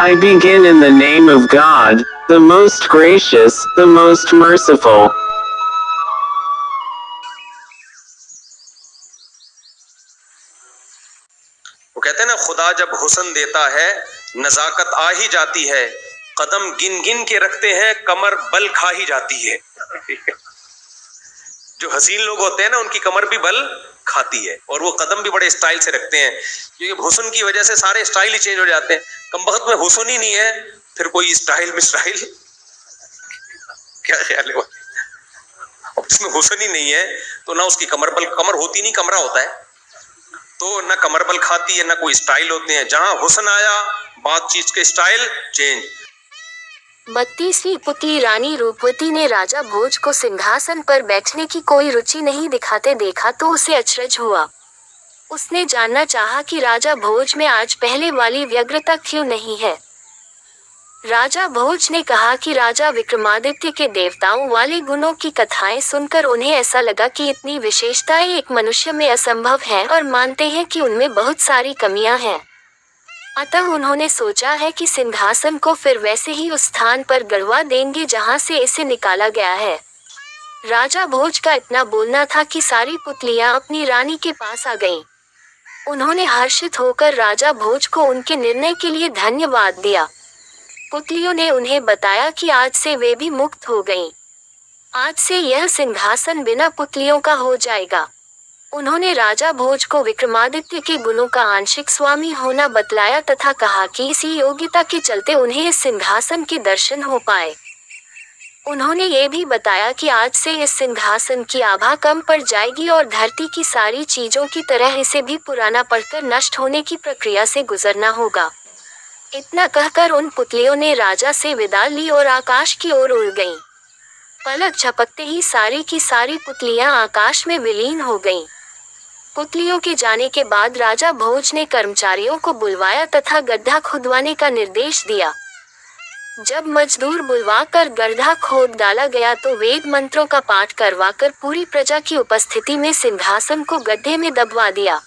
I begin in the name of God, the most gracious, the most merciful. वो कहते हैं ना, खुदा जब हुस्न देता है नजाकत आ ही जाती है, कदम गिन गिन के रखते हैं कमर बल खा ही जाती है। जो हसीन लोग होते हैं ना, उनकी कमर भी बल खाती है और वो कदम भी बड़े स्टाइल से रखते हैं, क्योंकि हुस्न की वजह से सारे स्टाइल ही चेंज हो जाते हैं। कमबख्त में हुस्न ही नहीं है, फिर कोई स्टाइल में स्टाइल क्या ख्याल है? जिसमें हुस्न ही नहीं है तो ना उसकी कमर होती नहीं, कमरा होता है, तो ना कमर बल खाती है ना कोई स्टाइल होते हैं। जहां हुस्न आया, बातचीत के स्टाइल चेंज। 32वीं पुत्री रानी रूपवती ने राजा भोज को सिंहासन पर बैठने की कोई रुचि नहीं दिखाते देखा तो उसे अचरज हुआ। उसने जानना चाहा कि राजा भोज में आज पहले वाली व्यग्रता क्यों नहीं है। राजा भोज ने कहा कि राजा विक्रमादित्य के देवताओं वाले गुणों की कथाएं सुनकर उन्हें ऐसा लगा कि इतनी विशेषताएं एक मनुष्य में असंभव हैं और मानते हैं कि उनमें बहुत सारी कमियां हैं। अतः उन्होंने सोचा है कि सिंहासन को फिर वैसे ही उस स्थान पर गड़वा देंगे जहां से इसे निकाला गया है। राजा भोज का इतना बोलना था कि सारी पुतलियां अपनी रानी के पास आ गईं। उन्होंने हर्षित होकर राजा भोज को उनके निर्णय के लिए धन्यवाद दिया। पुतलियों ने उन्हें बताया कि आज से वे भी मुक्त हो गईं। आज से यह सिंहासन बिना पुतलियों का हो जाएगा। उन्होंने राजा भोज को विक्रमादित्य के गुणों का आंशिक स्वामी होना बतलाया तथा कहा कि इसी योग्यता के चलते उन्हें इस सिंहासन के दर्शन हो पाए। उन्होंने ये भी बताया कि आज से इस सिंहासन की आभा कम पड़ जाएगी और धरती की सारी चीजों की तरह इसे भी पुराना पड़कर नष्ट होने की प्रक्रिया से गुजरना होगा। इतना कहकर उन पुतलियों ने राजा से विदा ली और आकाश की ओर उड़ गईं। पलक झपकते ही सारी की सारी पुतलियां आकाश में विलीन हो गईं। पुतलियों के जाने के बाद राजा भोज ने कर्मचारियों को बुलवाया तथा गड्ढा खुदवाने का निर्देश दिया। जब मजदूर बुलवाकर गड्ढा खोद डाला गया तो वेद मंत्रों का पाठ करवाकर पूरी प्रजा की उपस्थिति में सिंहासन को गड्ढे में दबवा दिया।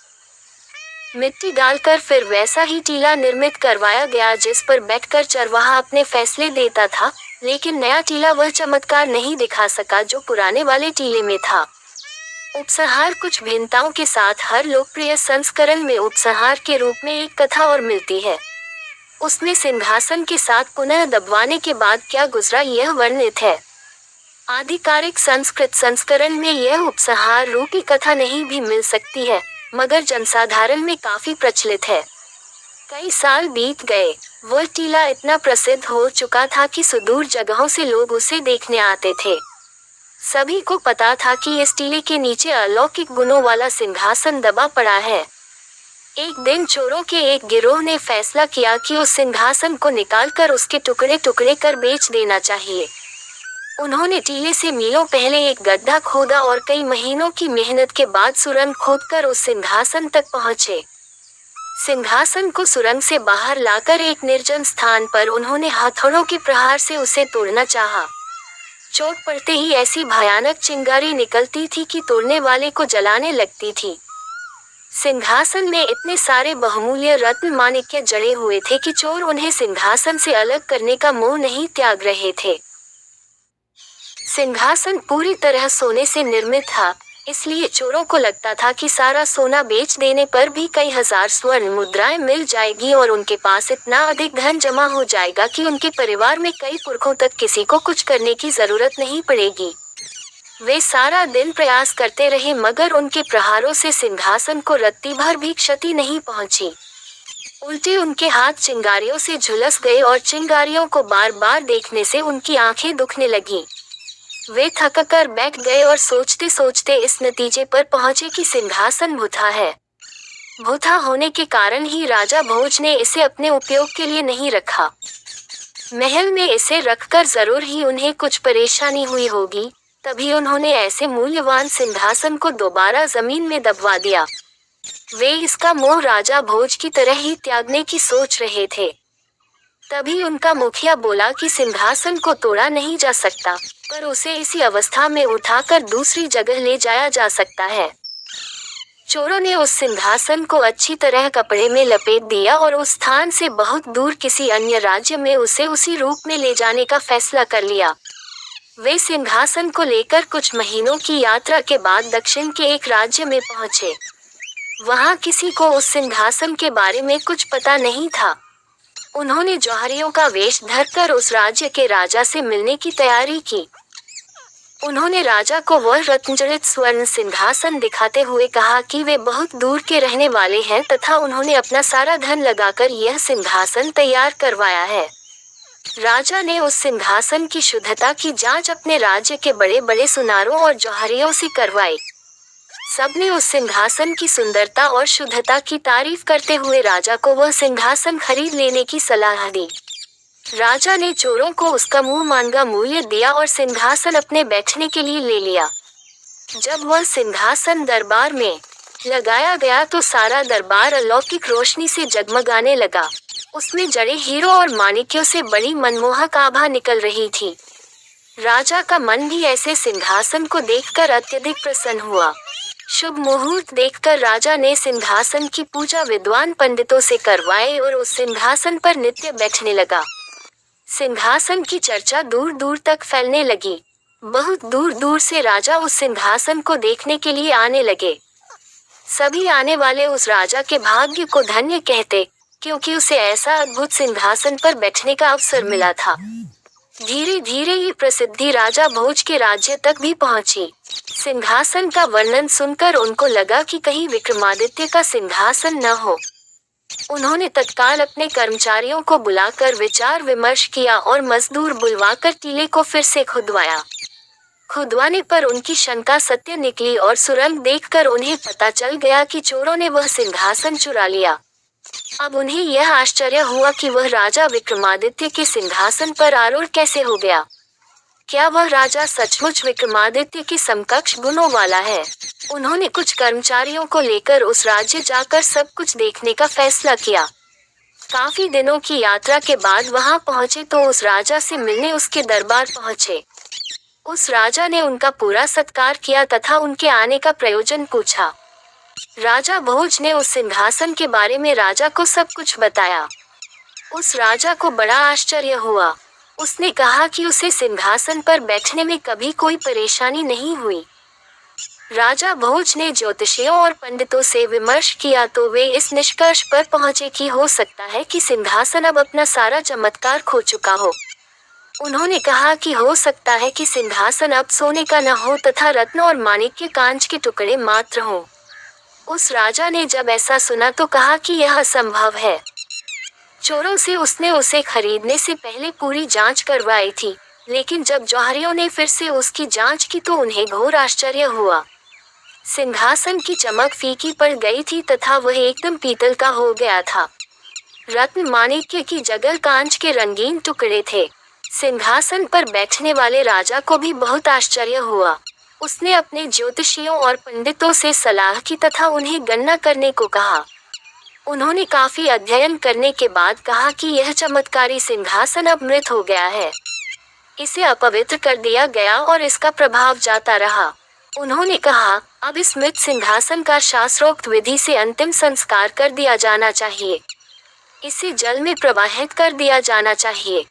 मिट्टी डालकर फिर वैसा ही टीला निर्मित करवाया गया जिस पर बैठकर चरवाहा अपने फैसले देता था, लेकिन नया टीला वह चमत्कार नहीं दिखा सका जो पुराने वाले टीले में था। उपसंहार कुछ भिन्नताओं के साथ हर लोकप्रिय संस्करण में उपसंहार के रूप में एक कथा और मिलती है। उसमें सिंहासन के साथ पुनः दबवाने के बाद क्या गुजरा यह वर्णित है। आधिकारिक संस्कृत संस्करण में यह उपसंहार रूपी कथा नहीं भी मिल सकती है, मगर जनसाधारण में काफी प्रचलित है। कई साल बीत गए, वह टीला इतना प्रसिद्ध हो चुका था कि सुदूर जगहों से लोग उसे देखने आते थे। सभी को पता था कि इस टीले के नीचे अलौकिक गुणों वाला सिंहासन दबा पड़ा है। एक दिन चोरों के एक गिरोह ने फैसला किया कि उस सिंहासन को निकालकर उसके टुकड़े टुकड़े कर बेच देना चाहिए। उन्होंने टीले से मीलों पहले एक गड्ढा खोदा और कई महीनों की मेहनत के बाद सुरंग खोदकर उस सिंहासन तक पहुंचे। सिंहासन को सुरंग से बाहर लाकर एक निर्जन स्थान पर उन्होंने हथौड़ों के प्रहार से उसे तोड़ना चाहा। चोट पड़ते ही ऐसी भयानक चिंगारी निकलती थी कि तोड़ने वाले को जलाने लगती थी। सिंहासन में इतने सारे बहुमूल्य रत्न माणिक्य जड़े हुए थे कि चोर उन्हें सिंहासन से अलग करने का मोह नहीं त्याग रहे थे। सिंहासन पूरी तरह सोने से निर्मित था, इसलिए चोरों को लगता था कि सारा सोना बेच देने पर भी कई हजार स्वर्ण मुद्राएं मिल जाएगी और उनके पास इतना अधिक धन जमा हो जाएगा कि उनके परिवार में कई पुरखों तक किसी को कुछ करने की जरूरत नहीं पड़ेगी। वे सारा दिन प्रयास करते रहे मगर उनके प्रहारों से सिंहासन को रत्ती भर भी क्षति नहीं पहुंची। उल्टे उनके हाथ चिंगारियों से झुलस गए और चिंगारियों को बार बार देखने से उनकी आंखें दुखने लगीं। वे थक कर बैठ गए और सोचते सोचते इस नतीजे पर पहुंचे कि सिंहासन भूथा है। भूथा होने के कारण ही राजा भोज ने इसे अपने उपयोग के लिए नहीं रखा। महल में इसे रखकर जरूर ही उन्हें कुछ परेशानी हुई होगी, तभी उन्होंने ऐसे मूल्यवान सिंहासन को दोबारा जमीन में दबवा दिया। वे इसका मोह राजा भोज की तरह ही त्यागने की सोच रहे थे। तभी उनका मुखिया बोला कि सिंहासन को तोड़ा नहीं जा सकता, पर उसे इसी अवस्था में उठाकर दूसरी जगह ले जाया जा सकता है। चोरों ने उस सिंहासन को अच्छी तरह कपड़े में लपेट दिया और उस स्थान से बहुत दूर किसी अन्य राज्य में उसे उसी रूप में ले जाने का फैसला कर लिया। वे सिंहासन को लेकर कुछ महीनों की यात्रा के बाद दक्षिण के एक राज्य में पहुंचे। वहां किसी को उस सिंहासन के बारे में कुछ पता नहीं था। उन्होंने जौहरियों का वेश धरकर उस राज्य के राजा से मिलने की तैयारी की। उन्होंने राजा को वह रत्नजड़ित स्वर्ण सिंहासन दिखाते हुए कहा कि वे बहुत दूर के रहने वाले हैं तथा उन्होंने अपना सारा धन लगाकर यह सिंहासन तैयार करवाया है। राजा ने उस सिंहासन की शुद्धता की जांच अपने राज्य के बड़े बड़े सुनारों और जौहरियों से करवाई। सबने उस सिंहासन की सुंदरता और शुद्धता की तारीफ करते हुए राजा को वह सिंहासन खरीद लेने की सलाह दी। राजा ने चोरों को उसका मुंह मांगा मूल्य दिया और सिंहासन अपने बैठने के लिए ले लिया। जब वह सिंहासन दरबार में लगाया गया तो सारा दरबार अलौकिक रोशनी से जगमगाने लगा। उसमें जड़े हीरों और माणिक्यों से बड़ी मनमोहक आभा निकल रही थी। राजा का मन भी ऐसे सिंहासन को देखकर अत्यधिक प्रसन्न हुआ। शुभ मुहूर्त देखकर राजा ने सिंहासन की पूजा विद्वान पंडितों से करवाई और उस सिंहासन पर नित्य बैठने लगा। सिंहासन की चर्चा दूर दूर तक फैलने लगी। बहुत दूर दूर से राजा उस सिंहासन को देखने के लिए आने लगे। सभी आने वाले उस राजा के भाग्य को धन्य कहते, क्योंकि उसे ऐसा अद्भुत सिंहासन पर बैठने का अवसर मिला था। धीरे धीरे ये प्रसिद्धि राजा भोज के राज्य तक भी पहुंची। सिंहासन का वर्णन सुनकर उनको लगा कि कहीं विक्रमादित्य का सिंहासन न हो। उन्होंने तत्काल अपने कर्मचारियों को बुलाकर विचार विमर्श किया और मजदूर बुलवाकर टीले को फिर से खुदवाया। खुदवाने पर उनकी शंका सत्य निकली और सुरंग देखकर उन्हें पता चल गया कि चोरों ने वह सिंहासन चुरा लिया। अब उन्हें यह आश्चर्य हुआ कि वह राजा विक्रमादित्य के सिंहासन पर आरूढ़ कैसे हो गया। क्या वह राजा सचमुच विक्रमादित्य के समकक्ष गुणों वाला है? उन्होंने कुछ कर्मचारियों को लेकर उस राज्य जाकर सब कुछ देखने का फैसला किया। काफी दिनों की यात्रा के बाद वहां पहुंचे तो उस राजा से मिलने उसके दरबार पहुंचे। उस राजा ने उनका पूरा सत्कार किया तथा उनके आने का प्रयोजन पूछा। राजा भोज ने उस सिंहासन के बारे में राजा को सब कुछ बताया। उस राजा को बड़ा आश्चर्य हुआ। उसने कहा कि उसे सिंहासन पर बैठने में कभी कोई परेशानी नहीं हुई। राजा भोज ने ज्योतिषियों और पंडितों से विमर्श किया तो वे इस निष्कर्ष पर पहुंचे कि हो सकता है कि सिंहासन अब अपना सारा चमत्कार खो चुका हो। उन्होंने कहा कि हो सकता है कि सिंहासन अब सोने का न हो तथा रत्न और माणिक्य कांच के टुकड़े मात्र हों। उस राजा ने जब ऐसा सुना तो कहा कि यह असंभव है। चोरों से उसने उसे खरीदने से पहले पूरी जांच करवाई थी, लेकिन जब जौहरियों ने फिर से उसकी जांच की तो उन्हें घोर आश्चर्य हुआ। सिंहासन की चमक फीकी पड़ गई थी तथा वह एकदम पीतल का हो गया था। रत्न माणिक्य की जगह कांच के रंगीन टुकड़े थे। सिंहासन पर बैठने वाले राजा को भी बहुत आश्चर्य हुआ। उसने अपने ज्योतिषियों और पंडितों से सलाह की तथा उन्हें गणना करने को कहा। उन्होंने काफी अध्ययन करने के बाद कहा कि यह चमत्कारी सिंहासन अब मृत हो गया है। इसे अपवित्र कर दिया गया और इसका प्रभाव जाता रहा। उन्होंने कहा, अब इस मृत सिंहासन का शास्त्रोक्त विधि से अंतिम संस्कार कर दिया जाना चाहिए। इसे जल में प्रवाहित कर दिया जाना चाहिए।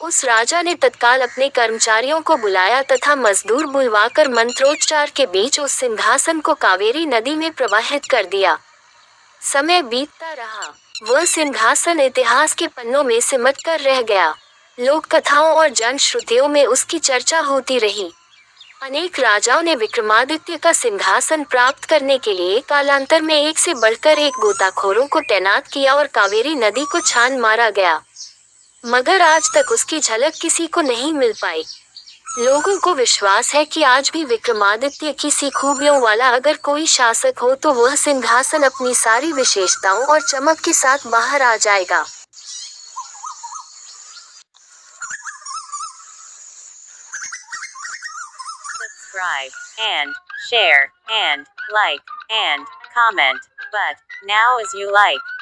उस राजा ने तत्काल अपने कर्मचारियों को बुलाया तथा मजदूर बुलवाकर मंत्रोच्चार के बीच उस सिंहासन को कावेरी नदी में प्रवाहित कर दिया। समय बीतता रहा। वह सिंहासन इतिहास के पन्नों में सिमट कर रह गया। लोक कथाओं और जन श्रुतियों में उसकी चर्चा होती रही। अनेक राजाओं ने विक्रमादित्य का सिंहासन प्राप्त करने के लिए कालांतर में एक से बढ़कर एक गोताखोरों को तैनात किया और कावेरी नदी को छान मारा गया, मगर आज तक उसकी झलक किसी को नहीं मिल पाई। लोगों को विश्वास है कि आज भी विक्रमादित्य की सी खूबियों वाला अगर कोई शासक हो तो वह सिंहासन अपनी सारी विशेषताओं और चमक के साथ बाहर आ जाएगा। Subscribe and share and like and comment. But now as you like.